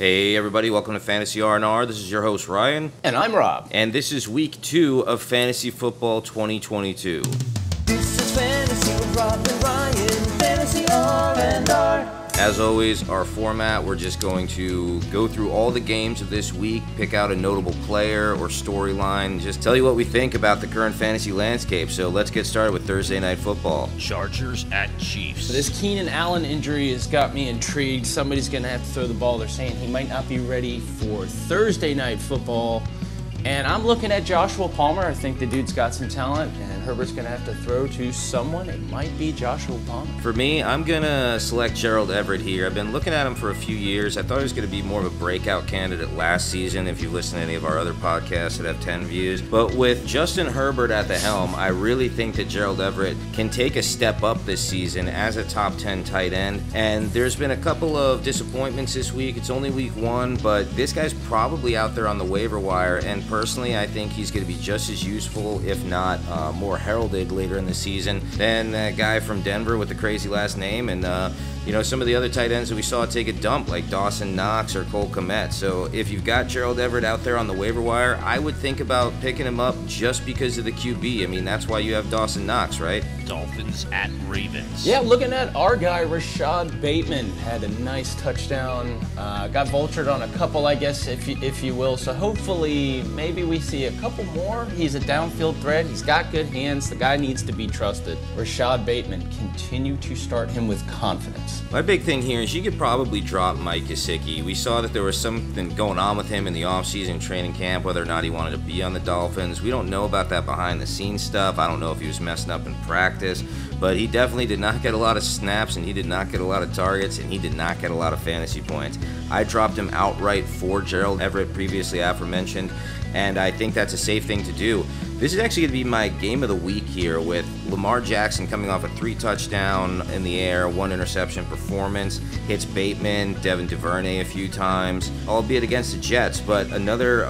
Hey everybody, welcome to Fantasy R&R. This is your host Ryan. And I'm Rob. And this is week 2 of Fantasy Football 2022. This is Fantasy with Rob and Ryan, Fantasy R&R. As always, our format, we're just going to go through all the games of this week, pick out a notable player or storyline, just tell you what we think about the current fantasy landscape. So let's get started with Thursday Night Football. Chargers at Chiefs. So this Keenan Allen injury has got me intrigued. Somebody's going to have to throw the ball. They're saying he might not be ready for Thursday Night Football. And I'm looking at Joshua Palmer. I think the dude's got some talent, and Herbert's going to have to throw to someone. It might be Joshua Palmer. For me, I'm going to select Gerald Everett here. I've been looking at him for a few years. I thought he was going to be more of a breakout candidate last season, if you listen to any of our other podcasts that have 10 views. But with Justin Herbert at the helm, I really think that Gerald Everett can take a step up this season as a top 10 tight end. And there's been a couple of disappointments this week. It's only week 1, but this guy's probably out there on the waiver wire, and personally, I think he's going to be just as useful, if not more heralded later in the season than that guy from Denver with the crazy last name and some of the other tight ends that we saw take a dump like Dawson Knox or Cole Kmet. So if you've got Gerald Everett out there on the waiver wire, I would think about picking him up just because of the QB. I mean, that's why you have Dawson Knox, right? Dolphins at Ravens. Yeah, looking at our guy, Rashad Bateman, had a nice touchdown. Got vultured on a couple, I guess, if you will. So hopefully, maybe we see a couple more. He's a downfield threat. He's got good hands. The guy needs to be trusted. Rashad Bateman, continue to start him with confidence. My big thing here is you could probably drop Mike Gesicki. We saw that there was something going on with him in the offseason training camp, whether or not he wanted to be on the Dolphins. We don't know about that behind-the-scenes stuff. I don't know if he was messing up in practice, but he definitely did not get a lot of snaps, and he did not get a lot of targets, and he did not get a lot of fantasy points. I dropped him outright for Gerald Everett, previously aforementioned, and I think that's a safe thing to do. This is actually going to be my game of the week here, with Lamar Jackson coming off a 3-touchdown in the air, 1-interception performance, hits Bateman, Devin Duvernay a few times, albeit against the Jets, but another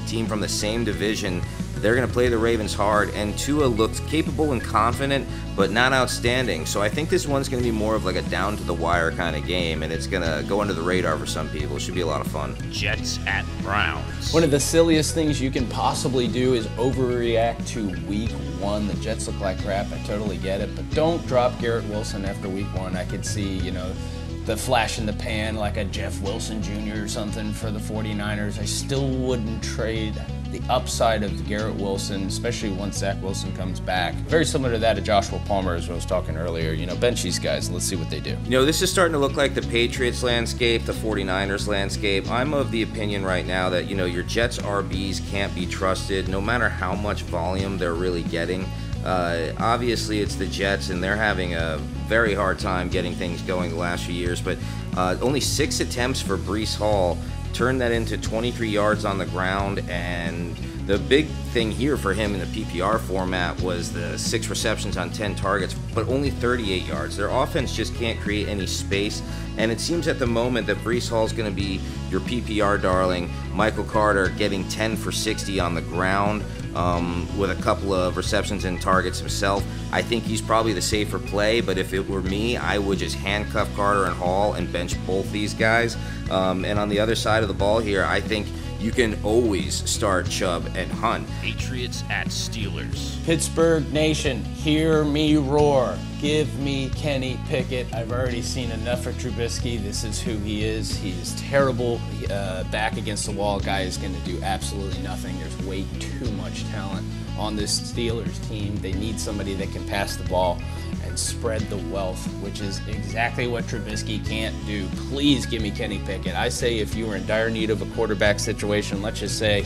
team from the same division. They're going to play the Ravens hard, and Tua looked capable and confident, but not outstanding. So I think this one's going to be more of like a down-to-the-wire kind of game, and it's going to go under the radar for some people. It should be a lot of fun. Jets at Browns. One of the silliest things you can possibly do is overreact to week 1. The Jets look like crap. I totally get it, but don't drop Garrett Wilson after week 1. I could see, the flash in the pan like a Jeff Wilson Jr. or something for the 49ers. I still wouldn't trade the upside of Garrett Wilson, especially once Zach Wilson comes back. Very similar to that of Joshua Palmer, as I was talking earlier. Bench these guys and let's see what they do. This is starting to look like the Patriots landscape, the 49ers landscape. I'm of the opinion right now that, your Jets RBs can't be trusted no matter how much volume they're really getting. Obviously, it's the Jets, and they're having a very hard time getting things going the last few years, but only 6 attempts for Breece Hall turned that into 23 yards on the ground, and the big thing here for him in the PPR format was the 6 receptions on 10 targets, but only 38 yards. Their offense just can't create any space, and it seems at the moment that Breece Hall is going to be your PPR darling. Michael Carter getting 10 for 60 on the ground with a couple of receptions and targets himself. I think he's probably the safer play, but if it were me, I would just handcuff Carter and Hall and bench both these guys. And on the other side of the ball here, I think you can always start Chubb and Hunt. Patriots at Steelers. Pittsburgh Nation, hear me roar. Give me Kenny Pickett. I've already seen enough of Trubisky. This is who he is. He is terrible. Back against the wall, guy is going to do absolutely nothing. There's way too much talent on this Steelers team. They need somebody that can pass the ball and spread the wealth, which is exactly what Trubisky can't do. Please give me Kenny Pickett. I say if you were in dire need of a quarterback situation, let's just say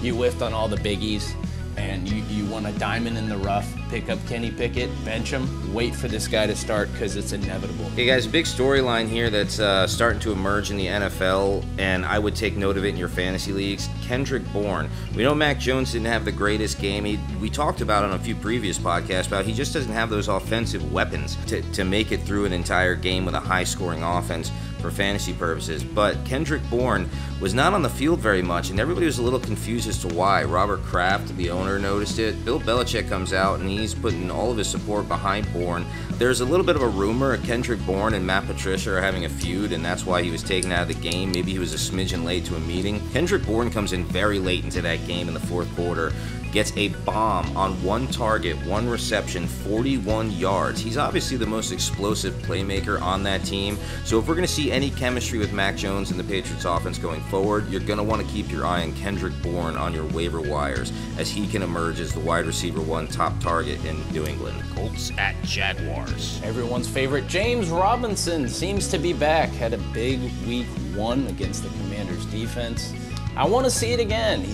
you whiffed on all the biggies and you want a diamond in the rough, pick up Kenny Pickett, bench him, wait for this guy to start because it's inevitable. Hey guys, a big storyline here that's starting to emerge in the NFL, and I would take note of it in your fantasy leagues. Kendrick Bourne. We know Mac Jones didn't have the greatest game. We talked about on a few previous podcasts about he just doesn't have those offensive weapons to make it through an entire game with a high-scoring offense for fantasy purposes. But Kendrick Bourne was not on the field very much, and everybody was a little confused as to why. Robert Kraft, the owner, noticed it. Bill Belichick comes out, and he's putting all of his support behind Bourne. There's a little bit of a rumor Kendrick Bourne and Matt Patricia are having a feud, and that's why he was taken out of the game. Maybe he was a smidgen late to a meeting. Kendrick Bourne comes in very late into that game in the fourth quarter, gets a bomb on one target, one reception, 41 yards. He's obviously the most explosive playmaker on that team. So if we're going to see any chemistry with Mac Jones and the Patriots offense going forward, you're going to want to keep your eye on Kendrick Bourne on your waiver wires, as he can emerge as the wide receiver one top target in New England. Colts at Jaguars. Everyone's favorite James Robinson seems to be back. Had a big week 1 against the Commanders defense. I want to see it again.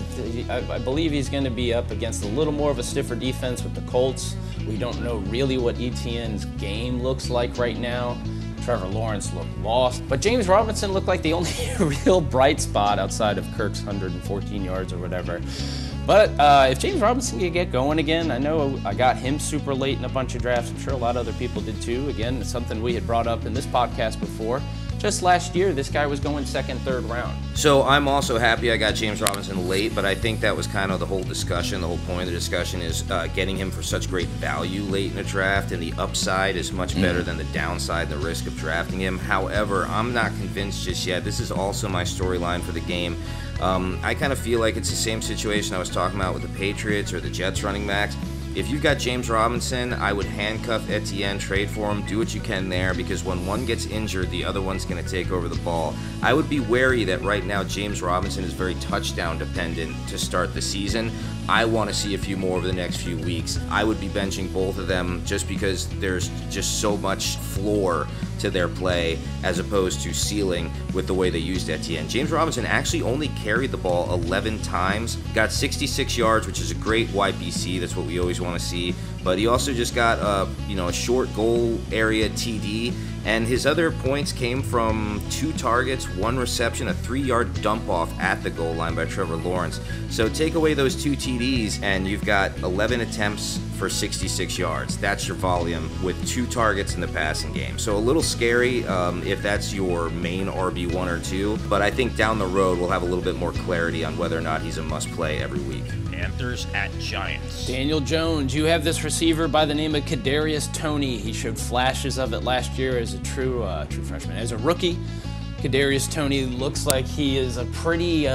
I believe he's going to be up against a little more of a stiffer defense with the Colts. We don't know really what Etienne's game looks like right now. Trevor Lawrence looked lost, but James Robinson looked like the only real bright spot outside of Kirk's 114 yards or whatever. But if James Robinson can get going again, I know I got him super late in a bunch of drafts. I'm sure a lot of other people did too. Again, it's something we had brought up in this podcast before. Just last year, this guy was going second, third round. So I'm also happy I got James Robinson late, but I think that was kind of the whole discussion. The whole point of the discussion is getting him for such great value late in the draft, and the upside is much better than the downside, the risk of drafting him. However, I'm not convinced just yet. This is also my storyline for the game. I kind of feel like it's the same situation I was talking about with the Patriots or the Jets running backs. If you've got James Robinson, I would handcuff Etienne, trade for him, do what you can there, because when one gets injured, the other one's going to take over the ball. I would be wary that right now James Robinson is very touchdown dependent to start the season. I want to see a few more over the next few weeks. I would be benching both of them just because there's just so much floor to their play as opposed to ceiling with the way they used Etienne. James Robinson actually only carried the ball 11 times, got 66 yards, which is a great YPC. That's what we always want to see. But he also just got a short goal area TD, and his other points came from 2 targets, 1 reception, a 3-yard dump off at the goal line by Trevor Lawrence. So take away those 2 TDs, and you've got 11 attempts for 66 yards. That's your volume with 2 targets in the passing game. So a little scary if that's your main RB1 or 2, but I think down the road we'll have a little bit more clarity on whether or not he's a must-play every week. Panthers at Giants. Daniel Jones, you have this receiver by the name of Kadarius Tony. He showed flashes of it last year as a true freshman. As a rookie, Kadarius Tony looks like he is a pretty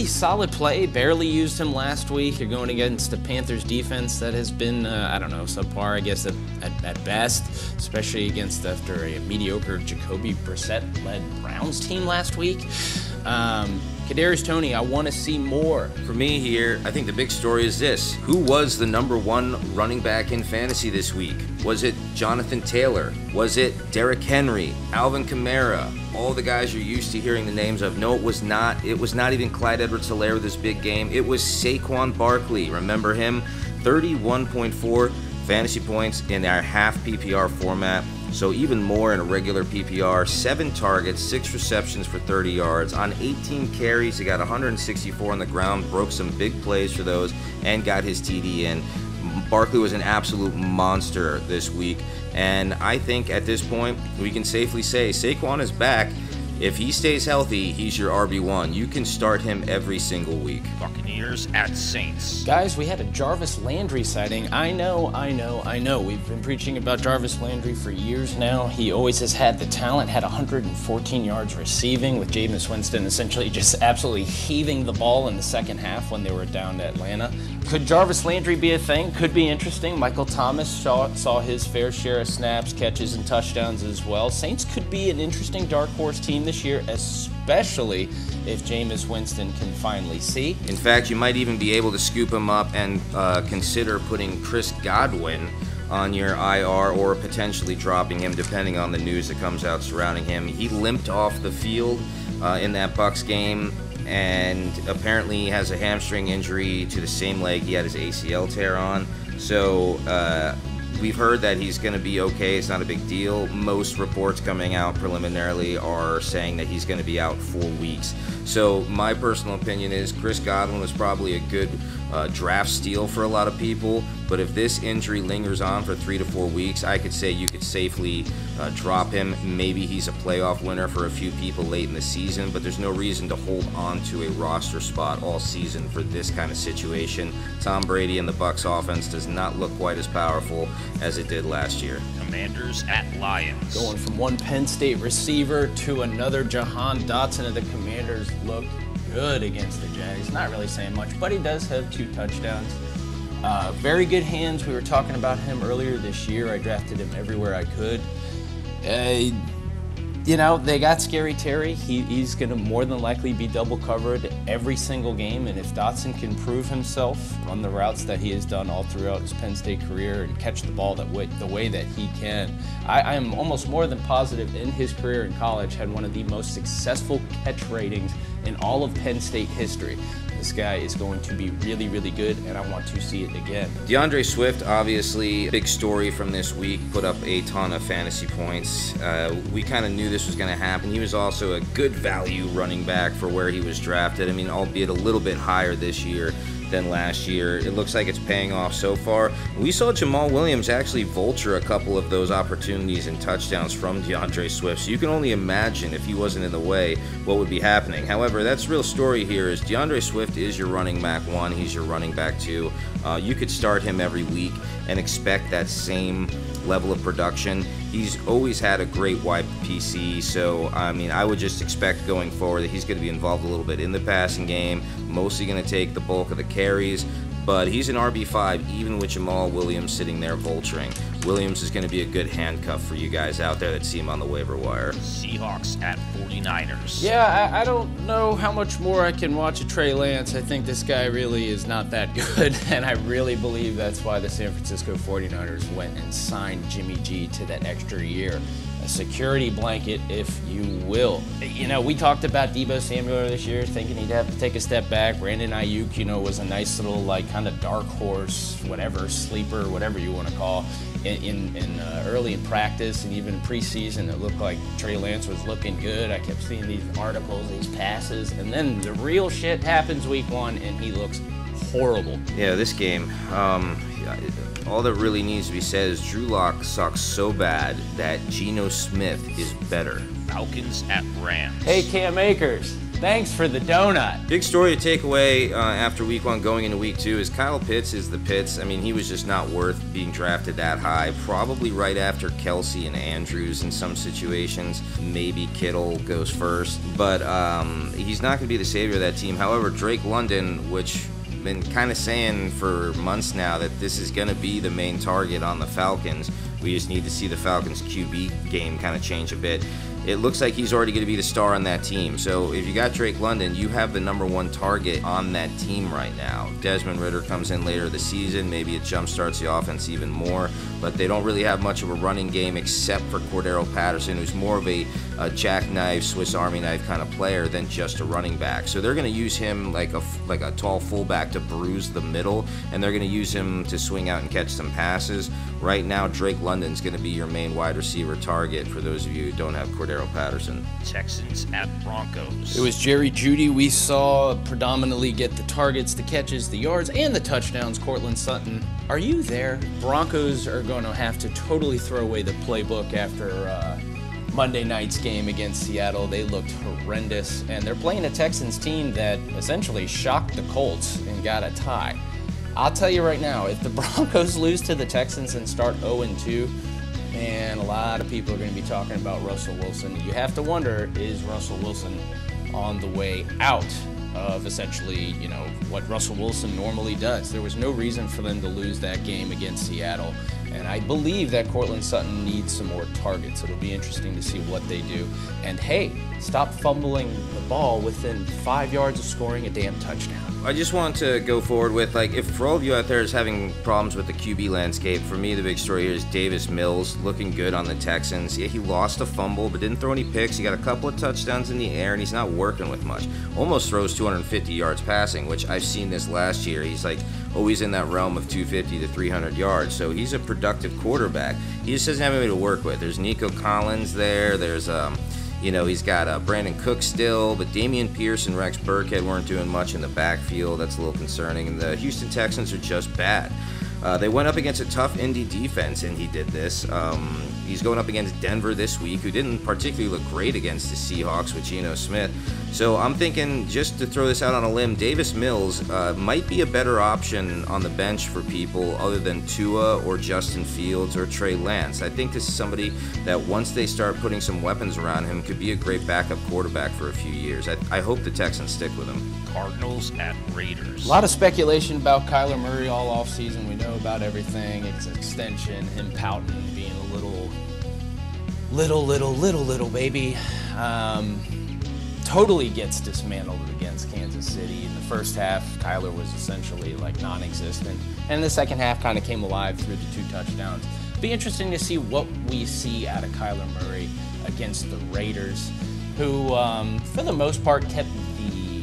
solid play. Barely used him last week. You're going against the Panthers defense that has been, subpar, I guess, at best, especially after a mediocre Jacoby Brissett-led Browns team last week. Kadarius Tony, I want to see more. For me here, I think the big story is this. Who was the number 1 running back in fantasy this week? Was it Jonathan Taylor? Was it Derrick Henry? Alvin Kamara? All the guys you're used to hearing the names of. No, it was not. It was not even Clyde Edwards-Helaire with this big game. It was Saquon Barkley. Remember him? 31.4 fantasy points in our half PPR format. So even more in a regular PPR, 7 targets, 6 receptions for 30 yards. On 18 carries, he got 164 on the ground, broke some big plays for those, and got his TD in. Barkley was an absolute monster this week, and I think at this point, we can safely say Saquon is back. If he stays healthy, he's your RB1. You can start him every single week. Buccaneers at Saints. Guys, we had a Jarvis Landry sighting. I know. We've been preaching about Jarvis Landry for years now. He always has had the talent, had 114 yards receiving, with Jameis Winston essentially just absolutely heaving the ball in the second half when they were down to Atlanta. Could Jarvis Landry be a thing? Could be interesting. Michael Thomas saw his fair share of snaps, catches, and touchdowns as well. Saints could be an interesting dark horse team this year, especially if Jameis Winston can finally see. In fact, you might even be able to scoop him up and consider putting Chris Godwin on your IR, or potentially dropping him depending on the news that comes out surrounding him. He limped off the field in that Bucs game, and apparently he has a hamstring injury to the same leg he had his ACL tear on. So we've heard that he's going to be okay. It's not a big deal. Most reports coming out preliminarily are saying that he's going to be out 4 weeks. So my personal opinion is Chris Godwin was probably a good draft steal for a lot of people. But if this injury lingers on for 3 to 4 weeks, I could say you could safely drop him. Maybe he's a playoff winner for a few people late in the season, but there's no reason to hold on to a roster spot all season for this kind of situation. Tom Brady and the Bucs offense does not look quite as powerful as it did last year. Commanders at Lions. Going from one Penn State receiver to another, Jahan Dotson of the Commanders looked good against the Jags. Not really saying much, but he does have 2 touchdowns. Very good hands. We were talking about him earlier this year. I drafted him everywhere I could. You know, they got Scary Terry. He's going to more than likely be double covered every single game, and if Dotson can prove himself, run the routes that he has done all throughout his Penn State career, and catch the ball the way that he can, I am almost more than positive in his career in college had one of the most successful catch ratings in all of Penn State history. This guy is going to be really, really good, and I want to see it again. DeAndre Swift, obviously, big story from this week, put up a ton of fantasy points. We kind of knew this was going to happen. He was also a good value running back for where he was drafted. I mean, albeit a little bit higher this year than last year. It looks like it's paying off so far. We saw Jamal Williams actually vulture a couple of those opportunities and touchdowns from DeAndre Swift, so you can only imagine if he wasn't in the way what would be happening. However, that's real story here is DeAndre Swift is your running back 1, he's your running back 2. You could start him every week and expect that same level of production. He's always had a great wide PC, so I mean, I would just expect going forward that he's going to be involved a little bit in the passing game, mostly going to take the bulk of the carries, but he's an RB5 even with Jamal Williams sitting there vulturing. Williams is going to be a good handcuff for you guys out there that see him on the waiver wire. Seahawks at 49ers. Yeah, I don't know how much more I can watch of Trey Lance. I think this guy really is not that good, and I really believe that's why the San Francisco 49ers went and signed Jimmy G to that extra year. A security blanket, if you will. You know, we talked about Deebo Samuel this year, thinking he'd have to take a step back. Brandon Ayuk, you know, was a nice little, like, kind of dark horse, whatever, sleeper, whatever you want to call, early in practice and even preseason. It looked like Trey Lance was looking good. I kept seeing these articles, these passes, and then the real shit happens week 1, and he looks horrible. Yeah, this game, all that really needs to be said is Drew Lock sucks so bad that Geno Smith is better. Falcons at Rams. Hey, Cam Akers, thanks for the donut. Big story to take away after week 1 going into week 2 is Kyle Pitts is the Pitts. I mean, he was just not worth being drafted that high. Probably right after Kelsey and Andrews in some situations. Maybe Kittle goes first. But he's not going to be the savior of that team. However, Drake London, which been kind of saying for months now that this is going to be the main target on the Falcons. We just need to see the Falcons QB game kind of change a bit. It looks like he's already going to be the star on that team. So if you got Drake London, you have the #1 target on that team right now. Desmond Ridder comes in later this season. Maybe it jumpstarts the offense even more. But they don't really have much of a running game except for Cordero Patterson, who's more of a jackknife, Swiss Army knife kind of player than just a running back. So they're going to use him like a tall fullback to bruise the middle, and they're going to use him to swing out and catch some passes. Right now, Drake London's going to be your main wide receiver target for those of you who don't have Cordero Patterson. Texans at Broncos. It was Jerry Jeudy we saw predominantly get the targets, the catches, the yards, and the touchdowns. Cortland Sutton, are you there? Broncos are going to have to totally throw away the playbook after Monday night's game against Seattle. They looked horrendous, and they're playing a Texans team that essentially shocked the Colts and got a tie. I'll tell you right now, if the Broncos lose to the Texans and start 0-2, man, a lot of people are going to be talking about Russell Wilson. You have to wonder, is Russell Wilson on the way out of essentially, you know, what Russell Wilson normally does? There was no reason for them to lose that game against Seattle, and I believe that Cortland Sutton needs some more targets. It'll be interesting to see what they do. And hey, stop fumbling the ball within 5 yards of scoring a damn touchdown. I just want to go forward with, like, if for all of you out there is having problems with the QB landscape, for me the big story here is Davis Mills looking good on the Texans. Yeah, he lost a fumble but didn't throw any picks. He got a couple of touchdowns in the air, and he's not working with much. Almost throws 250 yards passing, which I've seen this last year. He's like always in that realm of 250 to 300 yards, so he's a productive quarterback. He just doesn't have anybody to work with. There's Nico Collins there. There's You know, he's got Brandon Cook still, but Damian Pierce and Rex Burkhead weren't doing much in the backfield. That's a little concerning. And the Houston Texans are just bad. They went up against a tough Indy defense, and he did this. He's going up against Denver this week, who didn't particularly look great against the Seahawks with Geno Smith. So I'm thinking, just to throw this out on a limb, Davis Mills might be a better option on the bench for people other than Tua or Justin Fields or Trey Lance. I think this is somebody that once they start putting some weapons around him could be a great backup quarterback for a few years. I hope the Texans stick with him. Cardinals at Raiders. A lot of speculation about Kyler Murray all offseason. We know about everything. It's extension, him pouting, being a little baby. Totally gets dismantled against Kansas City. In the first half, Kyler was essentially like non-existent. And the second half kind of came alive through the 2 touchdowns. Be interesting to see what we see out of Kyler Murray against the Raiders, who, for the most part, kept the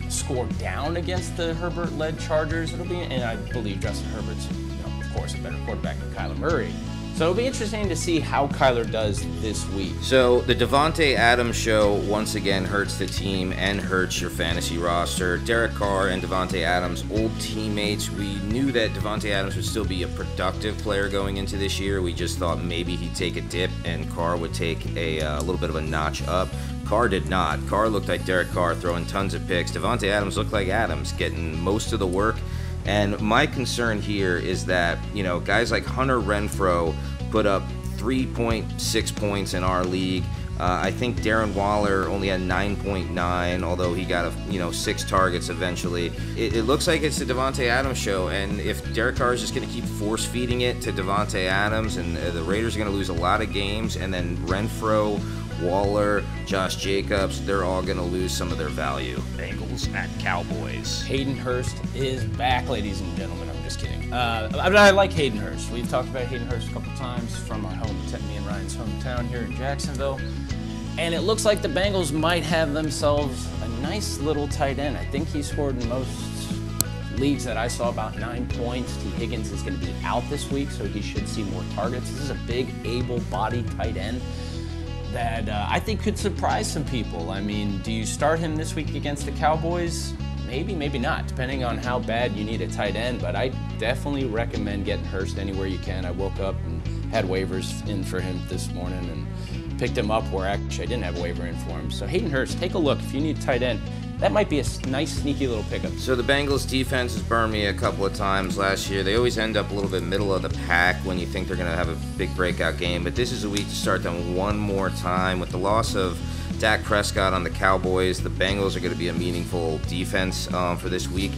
score down against the Herbert-led Chargers. And I believe Justin Herbert's, of course, a better quarterback than Kyler Murray. So it'll be interesting to see how Kyler does this week. So the Davante Adams show once again hurts the team and hurts your fantasy roster. Derek Carr and Davante Adams, old teammates. We knew that Davante Adams would still be a productive player going into this year. We just thought maybe he'd take a dip and Carr would take a little bit of a notch up. Carr did not. Carr looked like Derek Carr throwing tons of picks. Davante Adams looked like Adams getting most of the work. And my concern here is that, guys like Hunter Renfrow put up 3.6 points in our league. I think Darren Waller only had 9.9, although he got 6 targets eventually. It looks like it's the Davante Adams show, and if Derek Carr is just going to keep force feeding it to Davante Adams, and the Raiders are going to lose a lot of games, and then Renfrow, Waller, Josh Jacobs, they're all going to lose some of their value. Bengals at Cowboys. Hayden Hurst is back, ladies and gentlemen. I'm just kidding. I like Hayden Hurst. We've talked about Hayden Hurst a couple times from our me and Ryan's hometown here in Jacksonville. And it looks like the Bengals might have themselves a nice little tight end. I think he scored in most leagues that I saw about 9 points. T. Higgins is going to be out this week, so he should see more targets. This is a big, able-bodied tight end that I think could surprise some people. I mean, do you start him this week against the Cowboys? Maybe, maybe not, depending on how bad you need a tight end. But I definitely recommend getting Hurst anywhere you can. I woke up and had waivers in for him this morning and picked him up where actually I didn't have a waiver in for him. So Hayden Hurst, take a look. If you need a tight end, that might be a nice, sneaky little pickup. So the Bengals defense has burned me a couple of times last year. They always end up a little bit middle of the pack when you think they're going to have a big breakout game. But this is a week to start them one more time. With the loss of Dak Prescott on the Cowboys, the Bengals are going to be a meaningful defense for this week.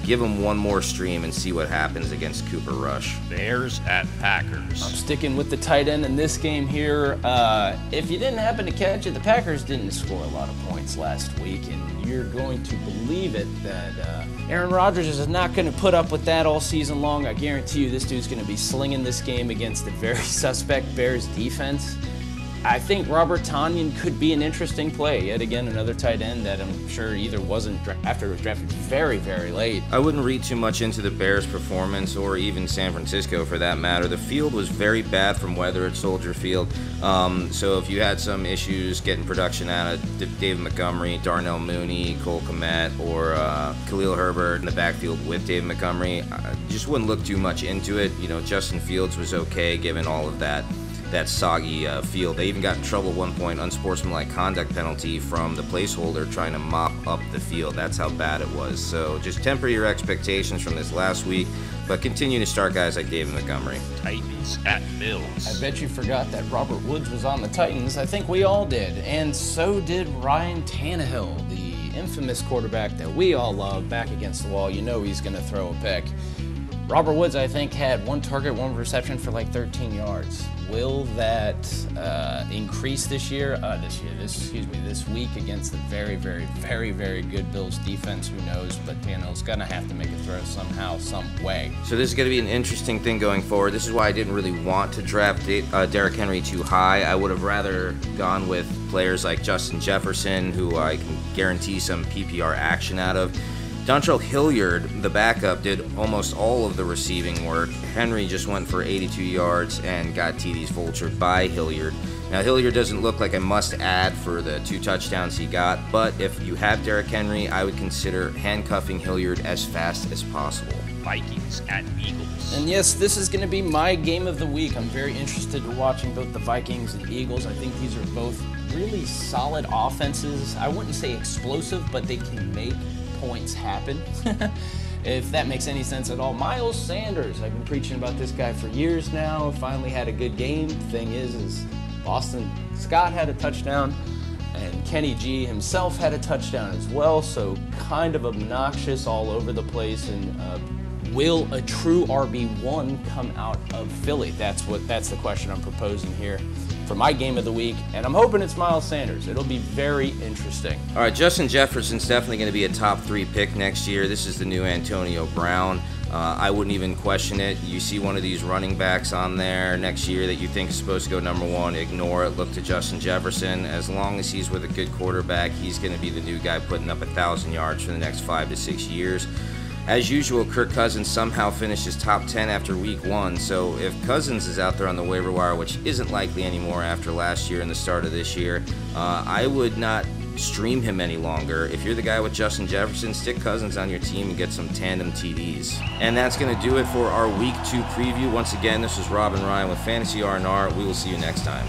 Give them one more stream and see what happens against Cooper Rush. Bears at Packers. I'm sticking with the tight end in this game here. If you didn't happen to catch it, the Packers didn't score a lot of points last week, and you're going to believe it that Aaron Rodgers is not going to put up with that all season long. I guarantee you this dude's going to be slinging this game against the very suspect Bears defense. I think Robert Tonyan could be an interesting play. Yet again, another tight end that I'm sure either wasn't after it was drafted very, very late. I wouldn't read too much into the Bears' performance, or even San Francisco for that matter. The field was very bad from weather at Soldier Field. So if you had some issues getting production out of David Montgomery, Darnell Mooney, Cole Kmet, or Khalil Herbert in the backfield with David Montgomery, I just wouldn't look too much into it. Justin Fields was okay given all of that soggy field. They even got in trouble at one point, unsportsmanlike conduct penalty from the placeholder trying to mop up the field. That's how bad it was. So just temper your expectations from this last week, but continue to start guys like David Montgomery. Titans at Bills. I bet you forgot that Robert Woods was on the Titans. I think we all did. And so did Ryan Tannehill, the infamous quarterback that we all love, back against the wall. You know he's going to throw a pick. Robert Woods, I think, had 1 target, 1 reception for like 13 yards. Will that increase this week against the very, very, very, very good Bills defense? Who knows? But Tannehill's going to have to make a throw somehow, some way. So this is going to be an interesting thing going forward. This is why I didn't really want to draft Derrick Henry too high. I would have rather gone with players like Justin Jefferson, who I can guarantee some PPR action out of. Dontrell Hilliard, the backup, did almost all of the receiving work. Henry just went for 82 yards and got TDs vultured by Hilliard. Now, Hilliard doesn't look like a must-add for the 2 touchdowns he got, but if you have Derrick Henry, I would consider handcuffing Hilliard as fast as possible. Vikings at Eagles. And yes, this is going to be my game of the week. I'm very interested in watching both the Vikings and Eagles. I think these are both really solid offenses. I wouldn't say explosive, but they can make points happen. If that makes any sense at all. Miles Sanders, I've been preaching about this guy for years now. Finally had a good game. Thing is Boston Scott had a touchdown, and Kenny G himself had a touchdown as well, so kind of obnoxious all over the place. And will a true RB1 come out of Philly? That's the question I'm proposing here for my game of the week, and I'm hoping it's Miles Sanders. It'll be very interesting. All right, Justin Jefferson's definitely going to be a top 3 pick next year. This is the new Antonio Brown. I wouldn't even question it. You see one of these running backs on there next year that you think is supposed to go number 1, ignore it. Look to Justin Jefferson. As long as he's with a good quarterback, he's going to be the new guy putting up 1,000 yards for the next 5 to 6 years. As usual, Kirk Cousins somehow finishes top 10 after week 1, so if Cousins is out there on the waiver wire, which isn't likely anymore after last year and the start of this year, I would not stream him any longer. If you're the guy with Justin Jefferson, stick Cousins on your team and get some tandem TDs. And that's going to do it for our Week 2 preview. Once again, this is Rob and Ryan with Fantasy R&R. We will see you next time.